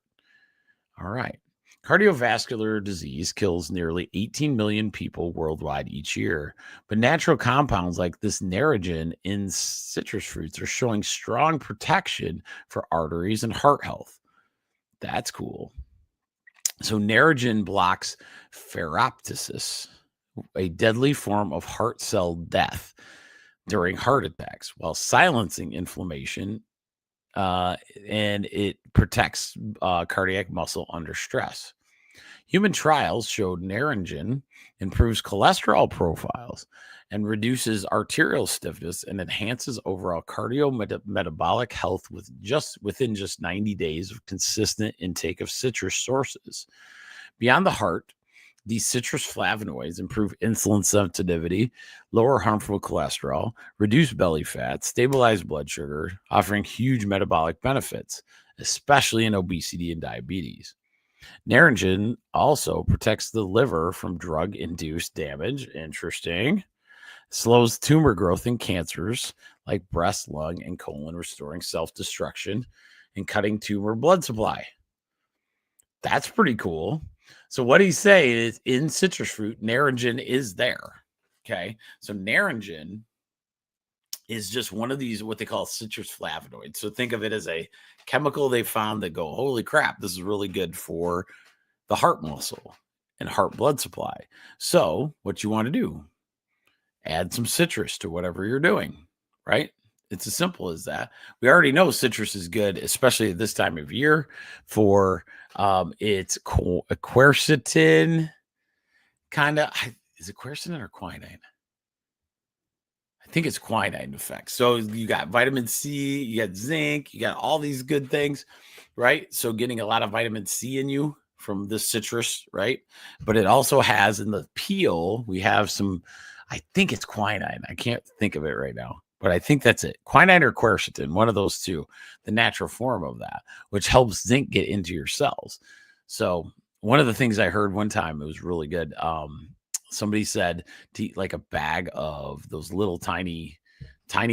All right. Cardiovascular disease kills nearly 18 million people worldwide each year, but natural compounds like this naringin in citrus fruits are showing strong protection for arteries and heart health. That's cool. So naringin blocks ferroptosis, a deadly form of heart cell death. during heart attacks while silencing inflammation, and it protects cardiac muscle under stress. Human trials showed naringin improves cholesterol profiles and reduces arterial stiffness and enhances overall cardiometabolic health within just 90 days of consistent intake of citrus sources. Beyond the heart, these citrus flavonoids improve insulin sensitivity, lower harmful cholesterol, reduce belly fat, stabilize blood sugar, offering huge metabolic benefits, especially in obesity and diabetes. Naringin also protects the liver from drug-induced damage. Interesting. Slows tumor growth in cancers like breast, lung, and colon, restoring self-destruction and cutting tumor blood supply. That's pretty cool. So what he's saying is in citrus fruit, naringin is there. Okay. So naringin is just one of these, what they call citrus flavonoids. So think of it as a chemical they found that go, holy crap, this is really good for the heart muscle and heart blood supply. So what you want to do, add some citrus to whatever you're doing, right? It's as simple as that. We already know citrus is good, especially at this time of year for its quercetin kind of. Is it quercetin or quinine? I think it's quinine effect. So you got vitamin C, you got zinc, you got all these good things, right? So getting a lot of vitamin C in you from the citrus, right? But it also has in the peel, we have some, I think it's quinine. I can't think of it right now, but I think that's it. Quinine or quercetin, one of those two, the natural form of that, which helps zinc get into your cells. So one of the things I heard one time, it was really good. Somebody said to eat like a bag of those little tiny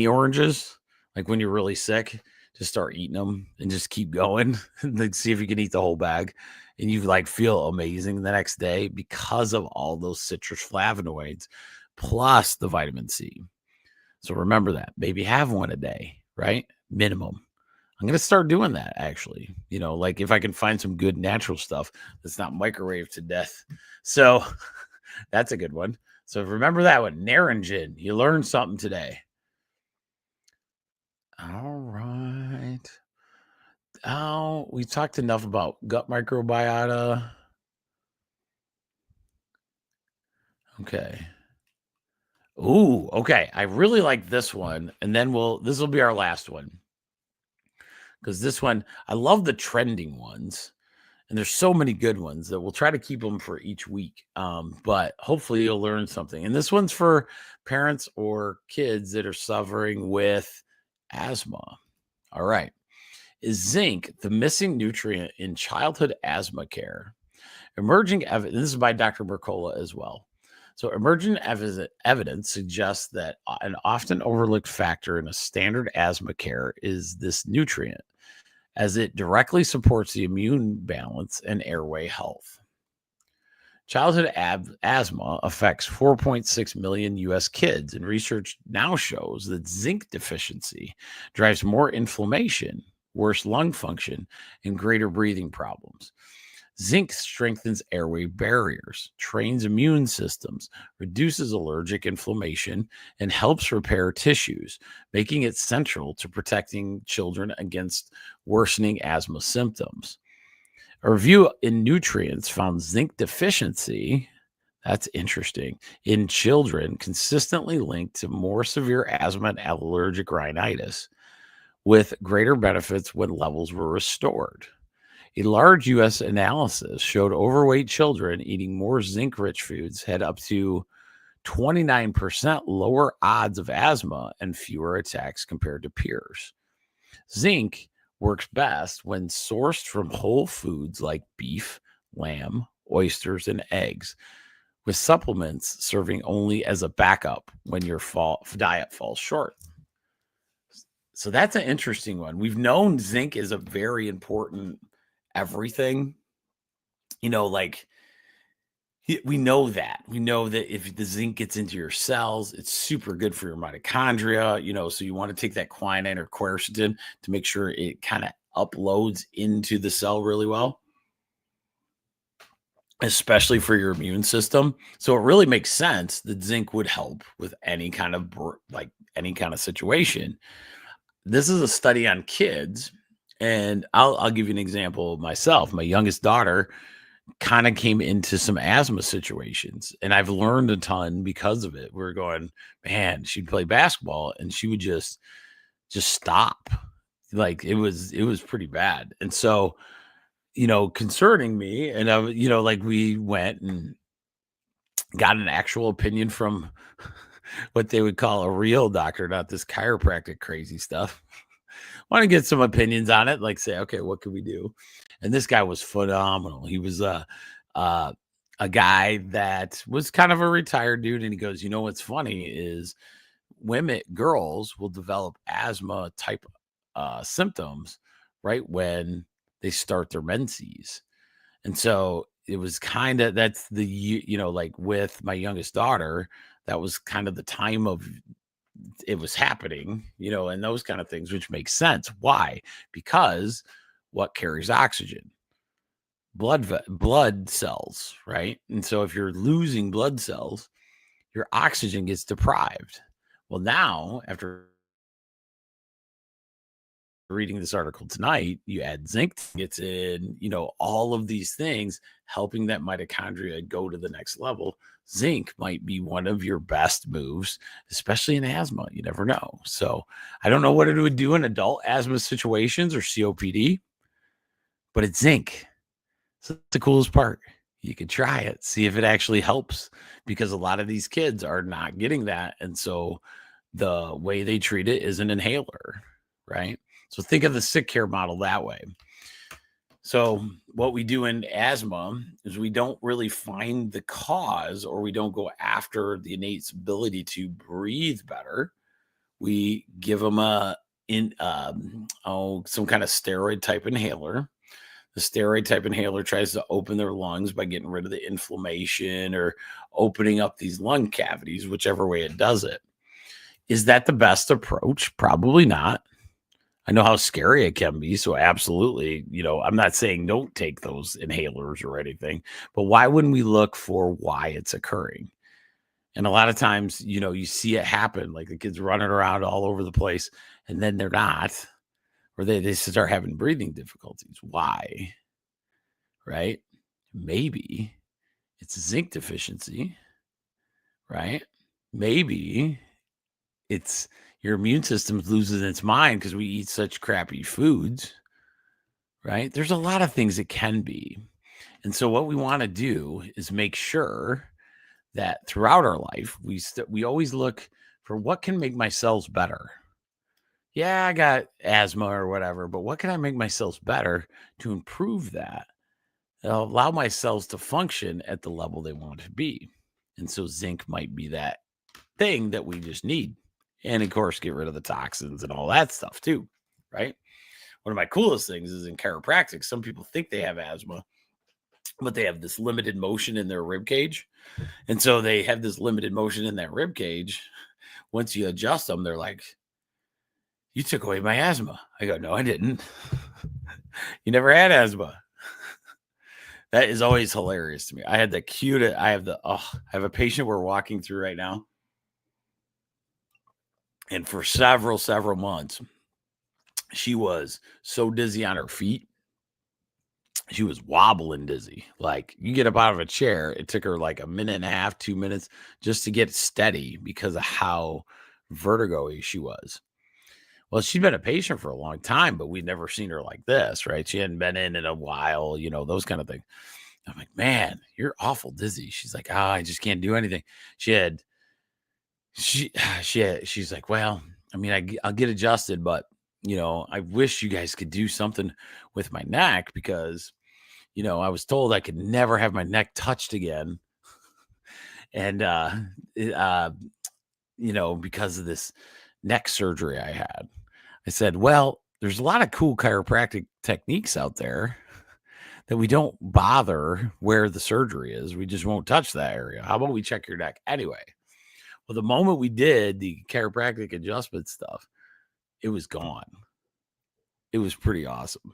oranges, like when you're really sick, just start eating them and just keep going and then see if you can eat the whole bag. And you like feel amazing the next day because of all those citrus flavonoids plus the vitamin C. So remember that. Maybe have one a day, right? Minimum. I'm going to start doing that actually. Like if I can find some good natural stuff that's not microwaved to death. So that's a good one. So remember that one. Naringin. You learned something today. All right. Oh, we talked enough about gut microbiota. Okay. Ooh, okay. I really like this one. And then this will be our last one. Because this one, I love the trending ones. And there's so many good ones that we'll try to keep them for each week. But hopefully you'll learn something. And this one's for parents or kids that are suffering with asthma. All right. Is zinc the missing nutrient in childhood asthma care? Emerging evidence, this is by Dr. Mercola as well. So emerging evidence suggests that an often overlooked factor in a standard asthma care is this nutrient, as it directly supports the immune balance and airway health. Childhood asthma affects 4.6 million U.S. kids, and research now shows that zinc deficiency drives more inflammation, worse lung function, and greater breathing problems. Zinc strengthens airway barriers, trains immune systems, reduces allergic inflammation, and helps repair tissues, making it central to protecting children against worsening asthma symptoms. A review in Nutrients found zinc deficiency, that's interesting, in children consistently linked to more severe asthma and allergic rhinitis, with greater benefits when levels were restored. A large U.S. analysis showed overweight children eating more zinc-rich foods had up to 29% lower odds of asthma and fewer attacks compared to peers. Zinc works best when sourced from whole foods like beef, lamb, oysters, and eggs, with supplements serving only as a backup when your diet falls short. So that's an interesting one. We've known zinc is a very important everything, like we know that if the zinc gets into your cells, it's super good for your mitochondria, so you want to take that quinine or quercetin to make sure it kind of uploads into the cell really well, especially for your immune system. So it really makes sense that zinc would help with any kind of any kind of situation. This is a study on kids, and I'll give you an example of myself. My youngest daughter kind of came into some asthma situations, and I've learned a ton because of it. We're going, man, she'd play basketball and she would just stop. Like it was pretty bad. And so, concerning me, and like we went and got an actual opinion from what they would call a real doctor, not this chiropractic crazy stuff. Want to get some opinions on it, like say, okay, what can we do? And this guy was phenomenal. He was a guy that was kind of a retired dude, and he goes, what's funny is girls will develop asthma type symptoms right when they start their menses. And so it was kind of, that's the, like with my youngest daughter, that was kind of the time of it was happening, and those kind of things, which makes sense. Why? Because what carries oxygen? Blood cells, right? And so if you're losing blood cells, your oxygen gets deprived. Well, now after reading this article tonight, you add zinc, gets in, all of these things helping that mitochondria go to the next level. Zinc might be one of your best moves, especially in asthma. You never know. So I don't know what it would do in adult asthma situations or COPD, but it's zinc. So that's the coolest part. You could try it, see if it actually helps, because a lot of these kids are not getting that. And so the way they treat it is an inhaler, right? So think of the sick care model that way. So what we do in asthma is we don't really find the cause, or we don't go after the innate ability to breathe better. We give them some kind of steroid type inhaler. The steroid type inhaler tries to open their lungs by getting rid of the inflammation or opening up these lung cavities, whichever way it does it. Is that the best approach? Probably not. I know how scary it can be. So absolutely, I'm not saying don't take those inhalers or anything, but why wouldn't we look for why it's occurring? And a lot of times, you see it happen, like the kids running around all over the place, and then they're not, or they start having breathing difficulties. Why? Right? Maybe it's a zinc deficiency, right? Maybe it's your immune system loses its mind because we eat such crappy foods, right? There's a lot of things it can be. And so what we want to do is make sure that throughout our life, we always look for what can make my cells better. Yeah, I got asthma or whatever, but what can I make my cells better to improve that? It'll allow my cells to function at the level they want to be. And so zinc might be that thing that we just need. And of course, get rid of the toxins and all that stuff too, right? One of my coolest things is in chiropractic. Some people think they have asthma, but they have this limited motion in their rib cage. And so they have this limited motion in that rib cage. Once you adjust them, they're like, you took away my asthma. I go, no, I didn't. You never had asthma. That is always hilarious to me. I have a patient we're walking through right now. And for several months, she was so dizzy on her feet. She was wobbling dizzy. Like you get up out of a chair, it took her like a minute and a half, 2 minutes just to get steady because of how vertigo-y she was. Well, she'd been a patient for a long time, but we'd never seen her like this, right? She hadn't been in a while, those kind of things. I'm like, man, you're awful dizzy. She's like, I just can't do anything. She's like, well, I mean, I'll get adjusted, but I wish you guys could do something with my neck because, I was told I could never have my neck touched again. And, because of this neck surgery I had. I said, well, there's a lot of cool chiropractic techniques out there that we don't bother where the surgery is. We just won't touch that area. How about we check your neck anyway? Well, the moment we did the chiropractic adjustment stuff, it was gone. It was pretty awesome.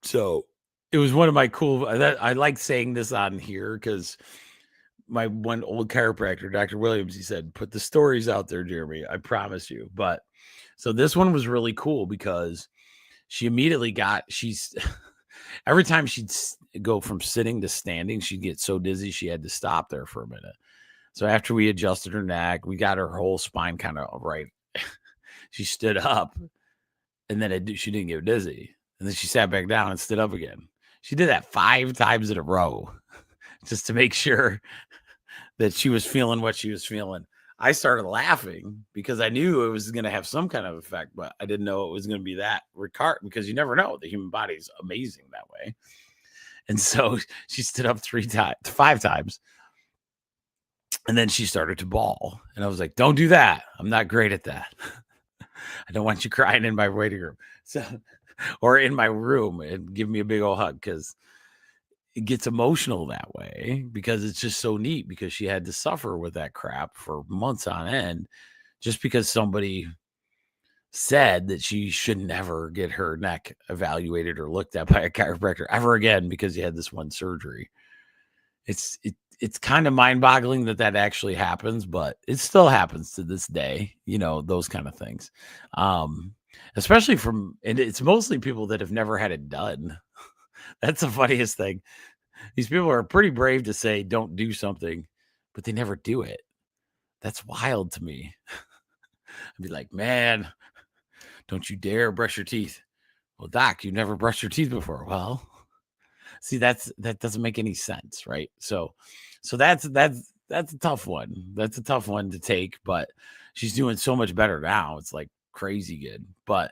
So it was one of my cool, I like saying this on here because my one old chiropractor, Dr. Williams, he said, put the stories out there, Jeremy. I promise you. But so this one was really cool because she immediately she's every time she'd go from sitting to standing, she'd get so dizzy she had to stop there for a minute. So after we adjusted her neck, we got her whole spine kind of right. She stood up, and then she didn't get dizzy. And then she sat back down and stood up again. She did that 5 times in a row just to make sure that she was feeling what she was feeling. I started laughing because I knew it was going to have some kind of effect, but I didn't know it was going to be that recurrent because you never know. The human body is amazing that way. And so she stood up 5 times. And then she started to bawl. And I was like, don't do that. I'm not great at that. I don't want you crying in my waiting room. So, or in my room and give me a big old hug, because it gets emotional that way, because it's just so neat, because she had to suffer with that crap for months on end just because somebody said that she should never get her neck evaluated or looked at by a chiropractor ever again because he had this one surgery. It's kind of mind-boggling that actually happens, but it still happens to this day, those kind of things. Especially and it's mostly people that have never had it done. That's the funniest thing. These people are pretty brave to say don't do something, but they never do it. That's wild to me. I'd be like, man, don't you dare brush your teeth. Well, doc, you never brushed your teeth before. Well, see, that doesn't make any sense, right? So that's a tough one. That's a tough one to take, but she's doing so much better now. It's like crazy good. But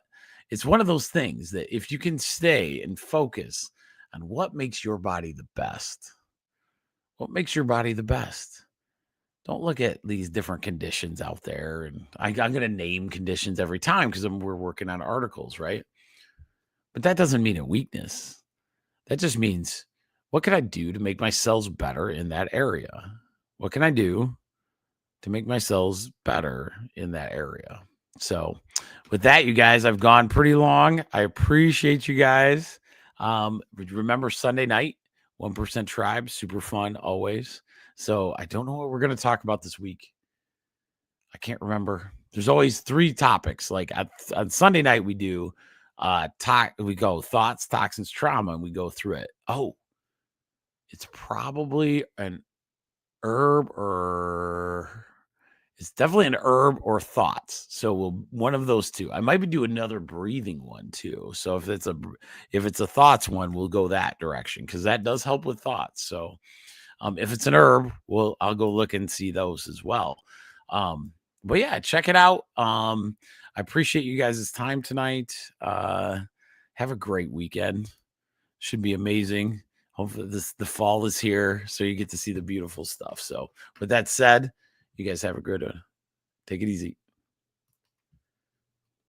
it's one of those things that if you can stay and focus on what makes your body the best, don't look at these different conditions out there. And I'm going to name conditions every time because we're working on articles, right? But that doesn't mean a weakness. That just means, what can I do to make my cells better in that area? What can I do to make my cells better in that area? So with that, you guys, I've gone pretty long. I appreciate you guys. Remember Sunday night, 1% Tribe, super fun always. So I don't know what we're going to talk about this week. I can't remember. There's always 3 topics. Like on Sunday night, we do we go thoughts, toxins, trauma, and we go through it. Oh, it's probably an herb, or it's definitely an herb or thoughts. So one of those 2. I might be doing another breathing one too. So if it's a thoughts one, we'll go that direction, because that does help with thoughts. So if it's an herb, I'll go look and see those as well. But yeah, check it out. I appreciate you guys' time tonight. Have a great weekend. Should be amazing. Hopefully the fall is here, so you get to see the beautiful stuff. So with that said, you guys have a good one. Take it easy.